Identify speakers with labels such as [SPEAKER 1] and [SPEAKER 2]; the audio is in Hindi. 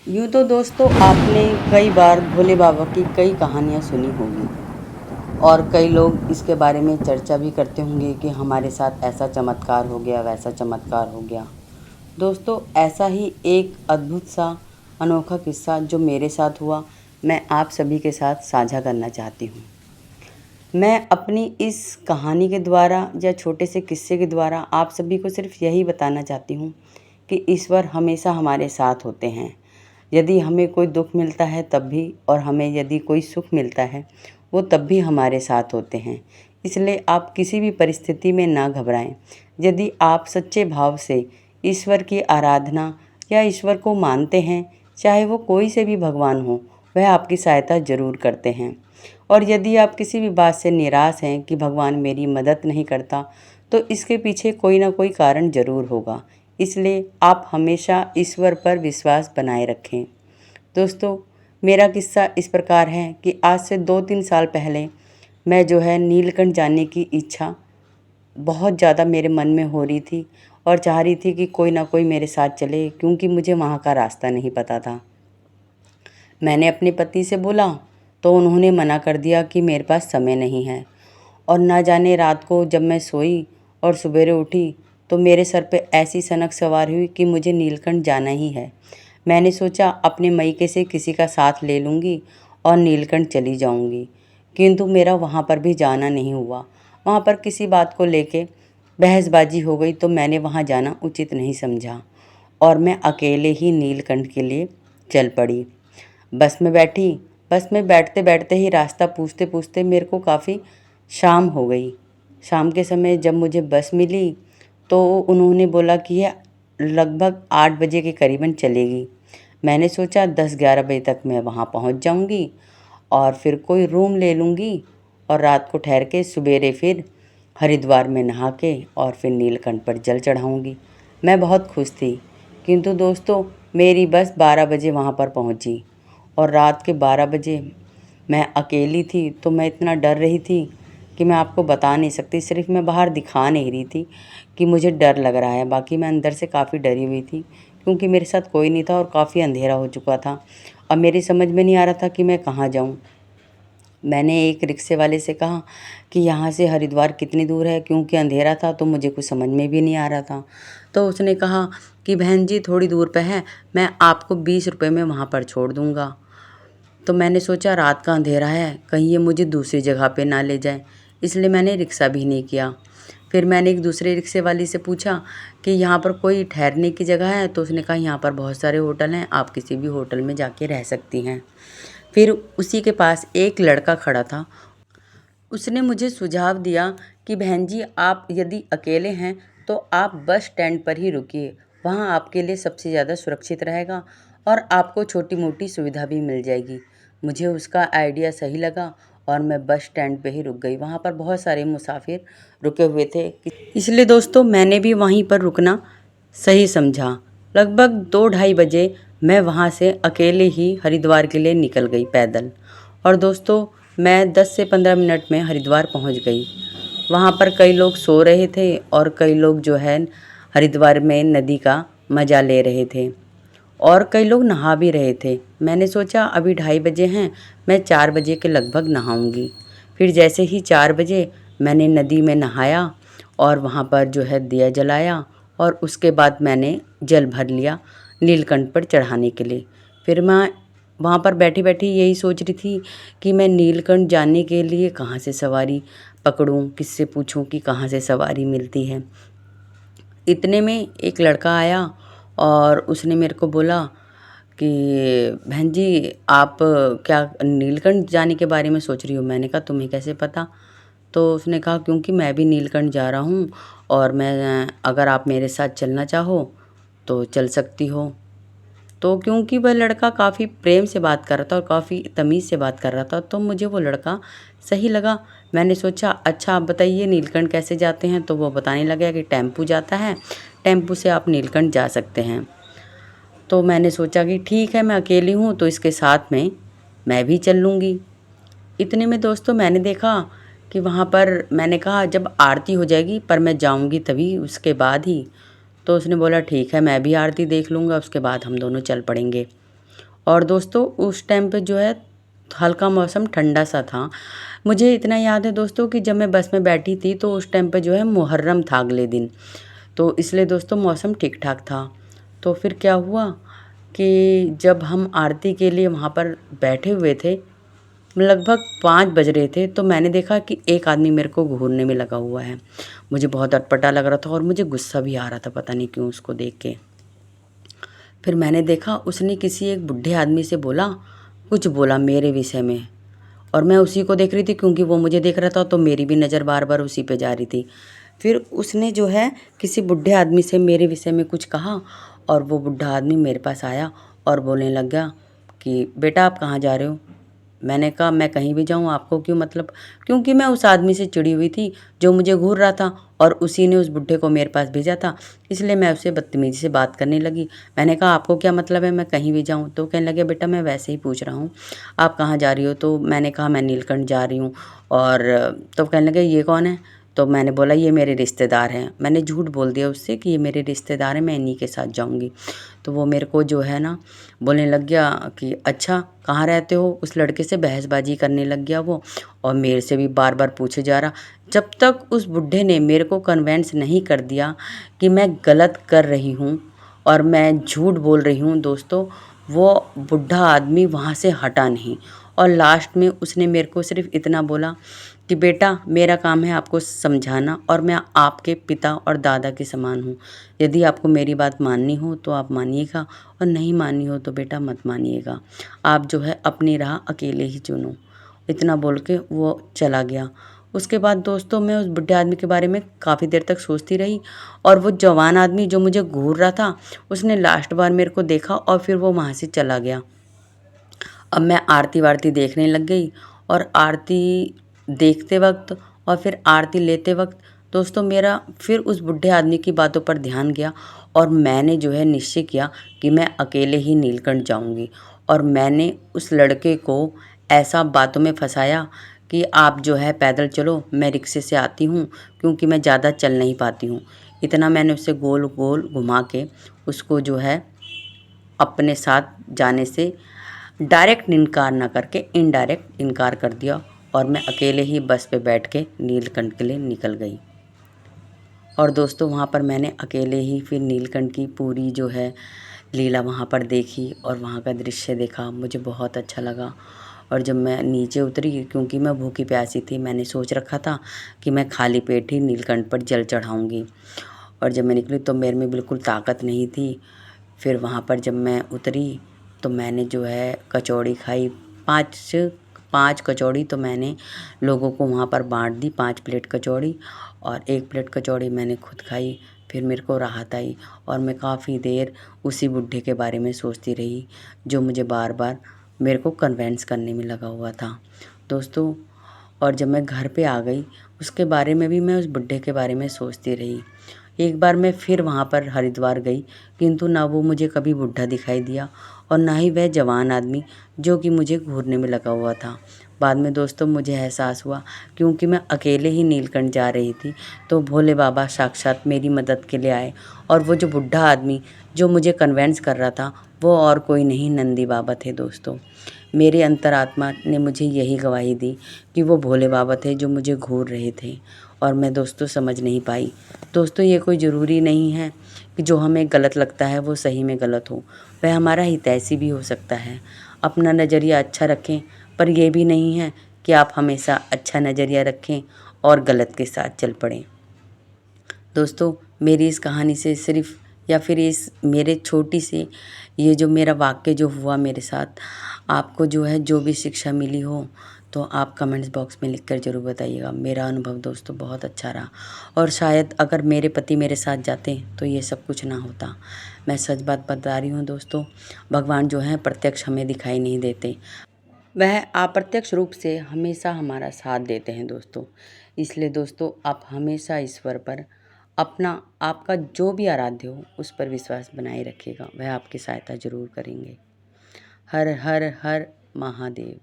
[SPEAKER 1] यूँ तो दोस्तों आपने कई बार भोले बाबा की कई कहानियाँ सुनी होंगी और कई लोग इसके बारे में चर्चा भी करते होंगे कि हमारे साथ ऐसा चमत्कार हो गया, वैसा चमत्कार हो गया। दोस्तों ऐसा ही एक अद्भुत सा अनोखा किस्सा जो मेरे साथ हुआ, मैं आप सभी के साथ साझा करना चाहती हूँ। मैं अपनी इस कहानी के द्वारा या छोटे से किस्से के द्वारा आप सभी को सिर्फ यही बताना चाहती हूँ कि ईश्वर हमेशा हमारे साथ होते हैं। यदि हमें कोई दुख मिलता है तब भी, और हमें यदि कोई सुख मिलता है वो तब भी हमारे साथ होते हैं। इसलिए आप किसी भी परिस्थिति में ना घबराएं। यदि आप सच्चे भाव से ईश्वर की आराधना या ईश्वर को मानते हैं, चाहे वो कोई से भी भगवान हो, वह आपकी सहायता ज़रूर करते हैं। और यदि आप किसी भी बात से निराश हैं कि भगवान मेरी मदद नहीं करता, तो इसके पीछे कोई ना कोई कारण ज़रूर होगा। इसलिए आप हमेशा ईश्वर पर विश्वास बनाए रखें। दोस्तों मेरा किस्सा इस प्रकार है कि आज से 2-3 साल पहले मैं जो है नीलकंठ जाने की इच्छा बहुत ज़्यादा मेरे मन में हो रही थी और चाह रही थी कि कोई ना कोई मेरे साथ चले, क्योंकि मुझे वहाँ का रास्ता नहीं पता था। मैंने अपने पति से बोला तो उन्होंने मना कर दिया कि मेरे पास समय नहीं है। और ना जाने रात को जब मैं सोई और सवेरे उठी तो मेरे सर पे ऐसी सनक सवार हुई कि मुझे नीलकंठ जाना ही है। मैंने सोचा अपने मायके से किसी का साथ ले लूँगी और नीलकंठ चली जाऊँगी, किंतु मेरा वहाँ पर भी जाना नहीं हुआ। वहाँ पर किसी बात को लेके बहसबाजी हो गई तो मैंने वहाँ जाना उचित नहीं समझा और मैं अकेले ही नीलकंठ के लिए चल पड़ी। बस में बैठी। बस में बैठते बैठते ही रास्ता पूछते पूछते मेरे को काफ़ी शाम हो गई। शाम के समय जब मुझे बस मिली तो उन्होंने बोला कि यह लगभग 8 बजे के करीबन चलेगी। मैंने सोचा 10-11 बजे तक मैं वहाँ पहुँच जाऊँगी और फिर कोई रूम ले लूँगी और रात को ठहर के सवेरे फिर हरिद्वार में नहा के और फिर नीलकंठ पर जल चढ़ाऊँगी। मैं बहुत खुश थी, किंतु दोस्तों मेरी बस 12 बजे वहाँ पर पहुँची और रात के 12 बजे मैं अकेली थी तो मैं इतना डर रही थी कि मैं आपको बता नहीं सकती। सिर्फ मैं बाहर दिखा नहीं रही थी कि मुझे डर लग रहा है, बाकी मैं अंदर से काफ़ी डरी हुई थी, क्योंकि मेरे साथ कोई नहीं था और काफ़ी अंधेरा हो चुका था। अब मेरी समझ में नहीं आ रहा था कि मैं कहाँ जाऊँ। मैंने एक रिक्शे वाले से कहा कि यहाँ से हरिद्वार कितनी दूर है, क्योंकि अंधेरा था तो मुझे कुछ समझ में भी नहीं आ रहा था। तो उसने कहा कि बहन जी थोड़ी दूर पे है, मैं आपको 20 रुपये में वहाँ पर छोड़ दूँगा। तो मैंने सोचा रात का अंधेरा है, कहीं ये मुझे दूसरी जगह पे ना ले जाए, इसलिए मैंने रिक्शा भी नहीं किया। फिर मैंने एक दूसरे रिक्शे वाली से पूछा कि यहाँ पर कोई ठहरने की जगह है, तो उसने कहा यहाँ पर बहुत सारे होटल हैं, आप किसी भी होटल में जाके रह सकती हैं। फिर उसी के पास एक लड़का खड़ा था। उसने मुझे सुझाव दिया कि बहन जी आप यदि अकेले हैं तो आप बस स्टैंड पर ही रुकिए, वहाँ आपके लिए सबसे ज़्यादा सुरक्षित रहेगा और आपको छोटी मोटी सुविधा भी मिल जाएगी। मुझे उसका आइडिया सही लगा और मैं बस स्टैंड पे ही रुक गई। वहाँ पर बहुत सारे मुसाफिर रुके हुए थे, इसलिए दोस्तों मैंने भी वहीं पर रुकना सही समझा। लगभग 2-2:30 बजे मैं वहाँ से अकेले ही हरिद्वार के लिए निकल गई पैदल। और दोस्तों मैं 10 से 15 मिनट में हरिद्वार पहुँच गई। वहाँ पर कई लोग सो रहे थे और कई लोग जो है हरिद्वार में नदी का मज़ा ले रहे थे और कई लोग नहा भी रहे थे। मैंने सोचा अभी 2:30 बजे हैं, मैं 4 बजे के लगभग नहाऊंगी। फिर जैसे ही 4 बजे मैंने नदी में नहाया और वहाँ पर जो है दिया जलाया और उसके बाद मैंने जल भर लिया नीलकंठ पर चढ़ाने के लिए। फिर मैं वहाँ पर बैठी बैठी यही सोच रही थी कि मैं नीलकंठ जाने के लिए कहाँ से सवारी पकड़ूं, किससे पूछूं कि कहाँ से सवारी मिलती है। इतने में एक लड़का आया और उसने मेरे को बोला कि बहन जी आप क्या नीलकंठ जाने के बारे में सोच रही हो? मैंने कहा तुम्हें कैसे पता? तो उसने कहा क्योंकि मैं भी नीलकंठ जा रहा हूँ और मैं अगर आप मेरे साथ चलना चाहो तो चल सकती हो। तो क्योंकि वह लड़का काफ़ी प्रेम से बात कर रहा था और काफ़ी तमीज़ से बात कर रहा था तो मुझे वो लड़का सही लगा। मैंने सोचा अच्छा आप बताइए नीलकंठ कैसे जाते हैं? तो वो बताने लगा कि टेम्पू जाता है, टेम्पू से आप नीलकंठ जा सकते हैं। तो मैंने सोचा कि ठीक है मैं अकेली हूँ तो इसके साथ में मैं भी चल लूँगी। इतने में दोस्तों मैंने देखा कि वहाँ पर मैंने कहा जब आरती हो जाएगी पर मैं जाऊँगी तभी उसके बाद ही। तो उसने बोला ठीक है मैं भी आरती देख लूँगा, उसके बाद हम दोनों चल पड़ेंगे। और दोस्तों उस टाइम पे जो है हल्का मौसम ठंडा सा था। मुझे इतना याद है दोस्तों कि जब मैं बस में बैठी थी तो उस टाइम पे जो है मुहर्रम था अगले दिन, तो इसलिए दोस्तों मौसम ठीक ठाक था। तो फिर क्या हुआ कि जब हम आरती के लिए वहाँ पर बैठे हुए थे, लगभग 5 बज रहे थे, तो मैंने देखा कि एक आदमी मेरे को घूरने में लगा हुआ है। मुझे बहुत अटपटा लग रहा था और मुझे गुस्सा भी आ रहा था, पता नहीं क्यों उसको देख के। फिर मैंने देखा उसने किसी एक बुढ़े आदमी से बोला, कुछ बोला मेरे विषय में, और मैं उसी को देख रही थी क्योंकि वो मुझे देख रहा था, तो मेरी भी नज़र बार बार उसी पे जा रही थी। फिर उसने जो है किसी बुढ़े आदमी से मेरे विषय में कुछ कहा, और वो बुढ़ा आदमी मेरे पास आया और बोलने लग गया कि बेटा आप कहाँ जा रहे हो। मैंने कहा मैं कहीं भी जाऊँ, आपको क्यों मतलब, क्योंकि मैं उस आदमी से चिड़ी हुई थी जो मुझे घूर रहा था और उसी ने उस बुढ़े को मेरे पास भेजा था, इसलिए मैं उससे बदतमीज़ी से बात करने लगी। मैंने कहा आपको क्या मतलब है मैं कहीं भी जाऊँ। तो कहने लगे बेटा मैं वैसे ही पूछ रहा हूँ, आप कहाँ जा रही हो। तो मैंने कहा मैं नीलकंठ जा रही हूँ। और तो कहने लगे ये कौन है। तो मैंने बोला ये मेरे रिश्तेदार हैं। मैंने झूठ बोल दिया उससे कि ये मेरे रिश्तेदार हैं, मैं इन्हीं के साथ जाऊँगी। तो वो मेरे को जो है ना बोलने लग गया कि अच्छा कहाँ रहते हो। उस लड़के से बहसबाजी करने लग गया वो, और मेरे से भी बार बार पूछे जा रहा, जब तक उस बुढ़े ने मेरे को कन्वेंस नहीं कर दिया कि मैं गलत कर रही हूँ और मैं झूठ बोल रही हूँ दोस्तों, वो बुढ़ा आदमी वहाँ से हटा नहीं। और लास्ट में उसने मेरे को सिर्फ इतना बोला कि बेटा मेरा काम है आपको समझाना, और मैं आपके पिता और दादा के समान हूँ। यदि आपको मेरी बात माननी हो तो आप मानिएगा, और नहीं माननी हो तो बेटा मत मानिएगा। आप जो है अपनी राह अकेले ही चुनो। इतना बोल के वो चला गया। उसके बाद दोस्तों मैं उस बुढ़े आदमी के बारे में काफ़ी देर तक सोचती रही, और वो जवान आदमी जो मुझे घूर रहा था उसने लास्ट बार मेरे को देखा और फिर वो वहाँ से चला गया। अब मैं आरती वारती देखने लग गई, और आरती देखते वक्त और फिर आरती लेते वक्त दोस्तों मेरा फिर उस बुढ़े आदमी की बातों पर ध्यान गया, और मैंने जो है निश्चय किया कि मैं अकेले ही नीलकंठ जाऊंगी। और मैंने उस लड़के को ऐसा बातों में फंसाया कि आप जो है पैदल चलो, मैं रिक्शे से आती हूँ क्योंकि मैं ज़्यादा चल नहीं पाती हूँ। इतना मैंने उसे गोल गोल घुमा के उसको जो है अपने साथ जाने से डायरेक्ट इनकार ना करके इनडायरेक्ट इनकार कर दिया, और मैं अकेले ही बस पे बैठ के नीलकंठ के लिए निकल गई। और दोस्तों वहाँ पर मैंने अकेले ही फिर नीलकंठ की पूरी जो है लीला वहाँ पर देखी, और वहाँ का दृश्य देखा, मुझे बहुत अच्छा लगा। और जब मैं नीचे उतरी क्योंकि मैं भूखी प्यासी थी, मैंने सोच रखा था कि मैं खाली पेट ही नीलकंठ पर जल चढ़ाऊँगी। और जब मैं निकली तो मेरे में बिल्कुल ताकत नहीं थी। फिर वहाँ पर जब मैं उतरी तो मैंने जो है कचौड़ी खाई, 5 कचौड़ी तो मैंने लोगों को वहाँ पर बाँट दी, 5 प्लेट कचौड़ी, और 1 प्लेट कचौड़ी मैंने खुद खाई। फिर मेरे को राहत आई, और मैं काफ़ी देर उसी बुड्ढे के बारे में सोचती रही जो मुझे बार बार मेरे को कन्विंस करने में लगा हुआ था दोस्तों। और जब मैं घर पे आ गई उसके बारे में भी मैं उस बुड्ढे के बारे में सोचती रही। एक बार मैं फिर वहाँ पर हरिद्वार गई, किंतु ना वो मुझे कभी बुढ़ा दिखाई दिया और ना ही वह जवान आदमी जो कि मुझे घूरने में लगा हुआ था। बाद में दोस्तों मुझे एहसास हुआ क्योंकि मैं अकेले ही नीलकंठ जा रही थी, तो भोले बाबा साक्षात मेरी मदद के लिए आए, और वो जो बुढ़ा आदमी जो मुझे कन्वेंस कर रहा था वो और कोई नहीं नंदी बाबा थे दोस्तों। मेरे अंतरात्मा ने मुझे यही गवाही दी कि वो भोले बाबा थे जो मुझे घूर रहे थे, और मैं दोस्तों समझ नहीं पाई। दोस्तों ये कोई ज़रूरी नहीं है कि जो हमें गलत लगता है वो सही में गलत हो, वह हमारा हितैषी भी हो सकता है। अपना नज़रिया अच्छा रखें, पर यह भी नहीं है कि आप हमेशा अच्छा नज़रिया रखें और गलत के साथ चल पड़ें। दोस्तों मेरी इस कहानी से सिर्फ या फिर इस मेरे छोटी से ये जो मेरा वाक्य जो हुआ मेरे साथ, आपको जो है जो भी शिक्षा मिली हो तो आप कमेंट्स बॉक्स में लिखकर ज़रूर बताइएगा। मेरा अनुभव दोस्तों बहुत अच्छा रहा, और शायद अगर मेरे पति मेरे साथ जाते तो ये सब कुछ ना होता। मैं सच बात बता रही हूँ दोस्तों, भगवान जो हैं प्रत्यक्ष हमें दिखाई नहीं देते, वह अप्रत्यक्ष रूप से हमेशा हमारा साथ देते हैं दोस्तों। इसलिए दोस्तों आप हमेशा ईश्वर पर अपना आपका जो भी आराध्य हो उस पर विश्वास बनाए रखिएगा, वह आपकी सहायता ज़रूर करेंगे। हर हर हर महादेव।